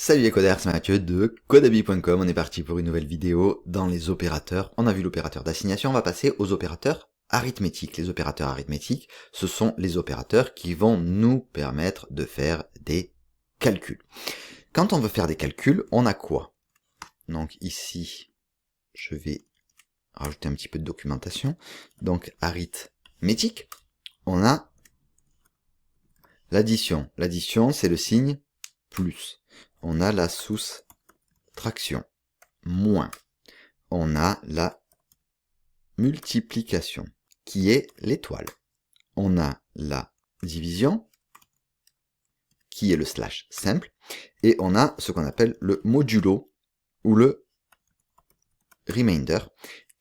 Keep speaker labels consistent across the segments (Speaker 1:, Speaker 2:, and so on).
Speaker 1: Salut les codeurs, c'est Mathieu de Codabig.com, on est parti pour une nouvelle vidéo dans les opérateurs. On a vu l'opérateur d'assignation, on va passer aux opérateurs arithmétiques. Les opérateurs arithmétiques, ce sont les opérateurs qui vont nous permettre de faire des calculs. Quand on veut faire des calculs, on a quoi? Donc ici, je vais rajouter un petit peu de documentation. Donc arithmétique, on a l'addition. L'addition, c'est le signe plus. On a la soustraction, moins. On a la multiplication, qui est l'étoile. On a la division, qui est le slash simple. Et on a ce qu'on appelle le modulo, ou le remainder,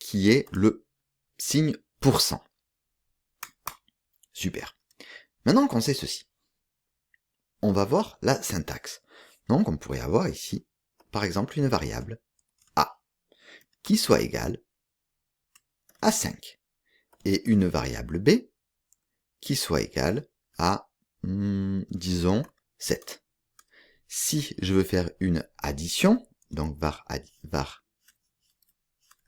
Speaker 1: qui est le signe pourcent. Super. Maintenant qu'on sait ceci, on va voir la syntaxe. Donc on pourrait avoir ici, par exemple, une variable a, qui soit égale à 5, et une variable b, qui soit égale à, disons, 7. Si je veux faire une addition, donc var,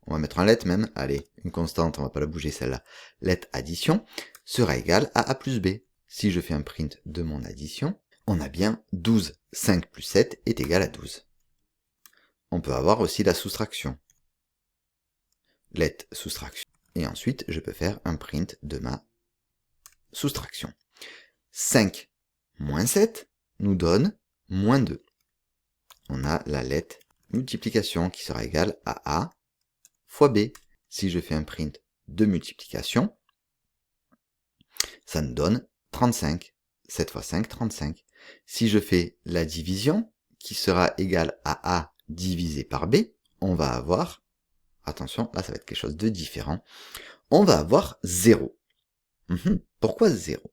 Speaker 1: on va mettre un let même, allez, une constante, on va pas la bouger celle-là, let addition, sera égale à plus b. Si je fais un print de mon addition, on a bien 12, 5 plus 7 est égal à 12. On peut avoir aussi la soustraction. Let soustraction. Et ensuite, je peux faire un print de ma soustraction. 5 moins 7 nous donne moins 2. On a la let multiplication qui sera égale à A fois B. Si je fais un print de multiplication, ça nous donne 35. 7 fois 5, 35. Si je fais la division, qui sera égale à A divisé par B, on va avoir, attention, là ça va être quelque chose de différent, on va avoir 0. Pourquoi 0?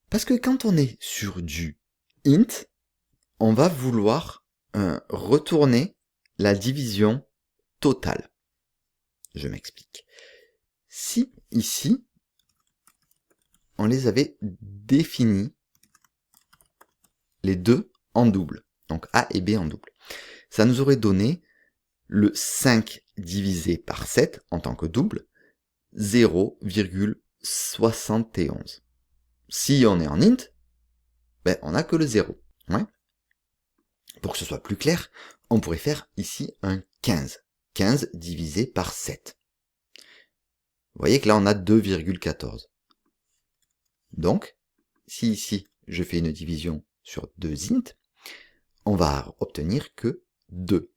Speaker 1: Parce que quand on est sur du int, on va vouloir retourner la division totale. Je m'explique. Si ici, on les avait définis, les deux en double, donc A et B en double, ça nous aurait donné le 5 divisé par 7 en tant que double, 0,71. Si on est en int, ben on n'a que le 0. Ouais. Pour que ce soit plus clair, on pourrait faire ici un 15. 15 divisé par 7. Vous voyez que là on a 2,14. Donc, si ici je fais une division sur 2 int, on va obtenir que 2.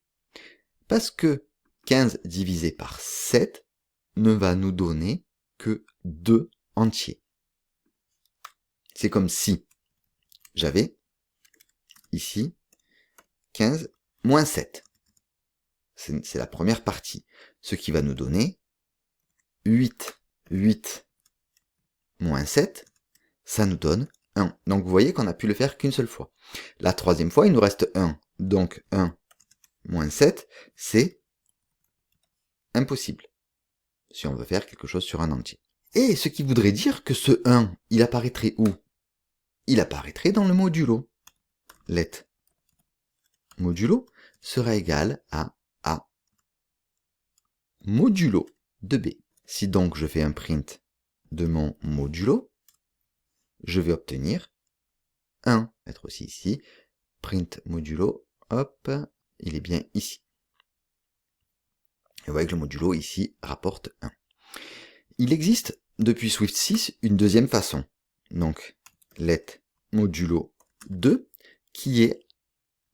Speaker 1: Parce que 15 divisé par 7 ne va nous donner que 2 entiers. C'est comme si j'avais ici 15 moins 7. C'est la première partie. Ce qui va nous donner 8. 8 moins 7, ça nous donne 1. Donc vous voyez qu'on a pu le faire qu'une seule fois. La troisième fois, il nous reste 1. Donc 1 moins 7, c'est impossible. Si on veut faire quelque chose sur un entier. Et ce qui voudrait dire que ce 1, il apparaîtrait où? Il apparaîtrait dans le modulo. Let modulo sera égal à A modulo de B. Si donc je fais un print de mon modulo, je vais obtenir 1. Mettre aussi ici, print modulo, hop, il est bien ici. Et vous voyez que le modulo ici rapporte 1. Il existe depuis Swift 6 une deuxième façon. Donc, let modulo 2, qui est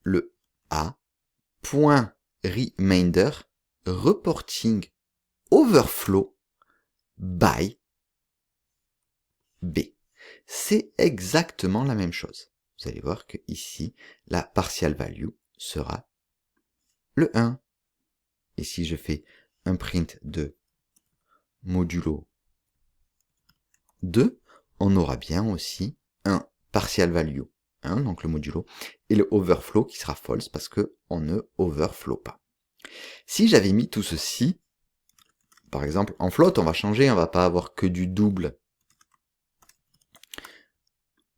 Speaker 1: le A.remainder reporting overflow by B. C'est exactement la même chose. Vous allez voir que ici, la partial value sera le 1. Et si je fais un print de modulo 2, on aura bien aussi un partial value 1, donc le modulo, et le overflow qui sera false parce qu'on ne overflow pas. Si j'avais mis tout ceci, par exemple en float, on va changer, on va pas avoir que du double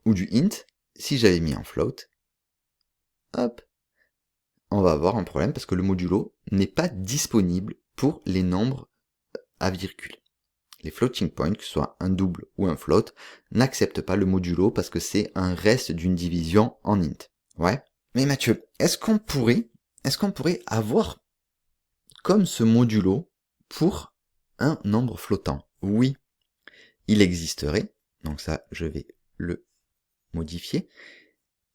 Speaker 1: ou du int. Si j'avais mis en float, hop, on va avoir un problème parce que le modulo n'est pas disponible pour les nombres à virgule. Les floating points, que ce soit un double ou un float, n'acceptent pas le modulo parce que c'est un reste d'une division en int. Ouais. Mais Mathieu, est-ce qu'on pourrait avoir comme ce modulo pour un nombre flottant? Oui, il existerait, donc ça je vais le modifier,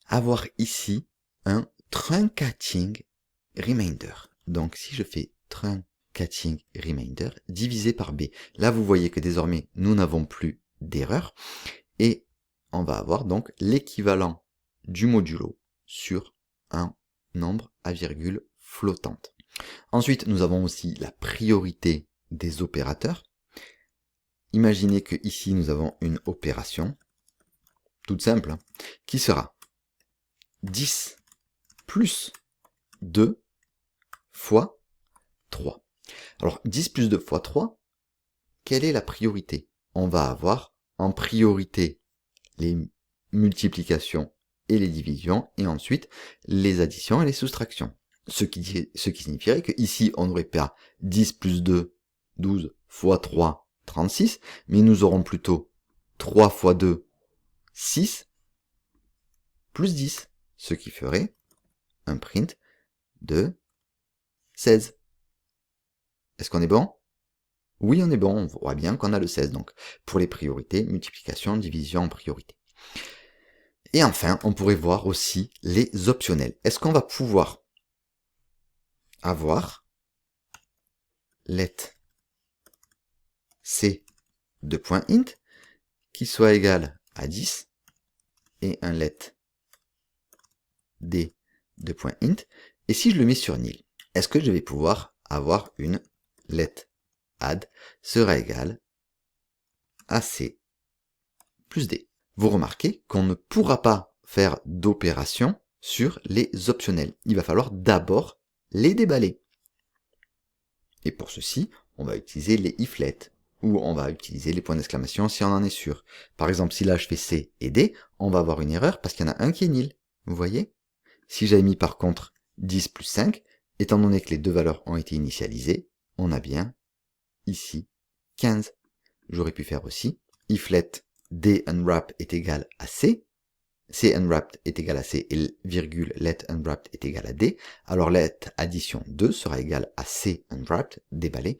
Speaker 1: avoir ici un truncating remainder. Donc si je fais truncating remainder divisé par b, là vous voyez que désormais nous n'avons plus d'erreur et on va avoir donc l'équivalent du modulo sur un nombre à virgule flottante. Ensuite, nous avons aussi la priorité des opérateurs. Imaginez que ici nous avons une opération toute simple qui sera 10 plus 2 fois 3. Alors 10 plus 2 fois 3, quelle est la priorité? On va avoir en priorité les multiplications et les divisions, et ensuite les additions et les soustractions. Ce qui signifierait que ici on n'aurait pas 10 plus 2, 12, fois 3, 36, mais nous aurons plutôt 3 fois 2, 6, plus 10, ce qui ferait un print de 16. Est-ce qu'on est bon? Oui, on est bon, on voit bien qu'on a le 16, donc pour les priorités, multiplication, division en priorité. Et enfin, on pourrait voir aussi les optionnels. Est-ce qu'on va pouvoir avoir let c de point int qui soit égal à 10 et un let d de point int, et si je le mets sur nil, est-ce que je vais pouvoir avoir une let add sera égal à c plus d? Vous remarquez qu'on ne pourra pas faire d'opération sur les optionnels. Il va falloir d'abord les déballer. Et pour ceci, on va utiliser les iflet, ou on va utiliser les points d'exclamation si on en est sûr. Par exemple, si là je fais C et D, on va avoir une erreur parce qu'il y en a un qui est nil. Vous voyez? Si j'avais mis par contre 10 plus 5, étant donné que les deux valeurs ont été initialisées, on a bien ici 15. J'aurais pu faire aussi iflet D unwrap est égal à C, C unwrapped est égal à C et virgule let unwrapped est égal à D, alors let addition 2 sera égal à C unwrapped, déballé,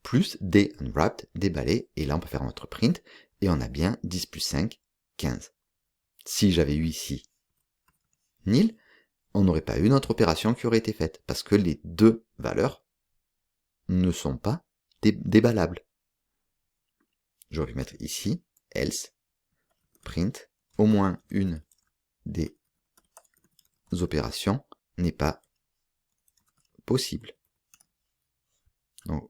Speaker 1: plus D unwrapped, déballé, et là on peut faire notre print, et on a bien 10 plus 5, 15. Si j'avais eu ici nil, on n'aurait pas eu notre opération qui aurait été faite, parce que les deux valeurs ne sont pas déballables. J'aurais pu mettre ici, else, print, au moins une des opérations n'est pas possible. Donc,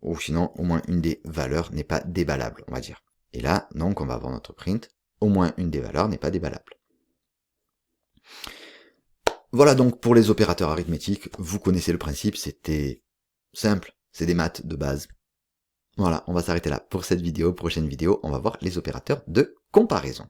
Speaker 1: ou sinon, au moins une des valeurs n'est pas déballable, on va dire. Et là, donc, on va avoir notre print, au moins une des valeurs n'est pas déballable. Voilà donc pour les opérateurs arithmétiques, vous connaissez le principe, c'était simple, c'est des maths de base. Voilà, on va s'arrêter là pour cette vidéo. Prochaine vidéo, on va voir les opérateurs de comparaison.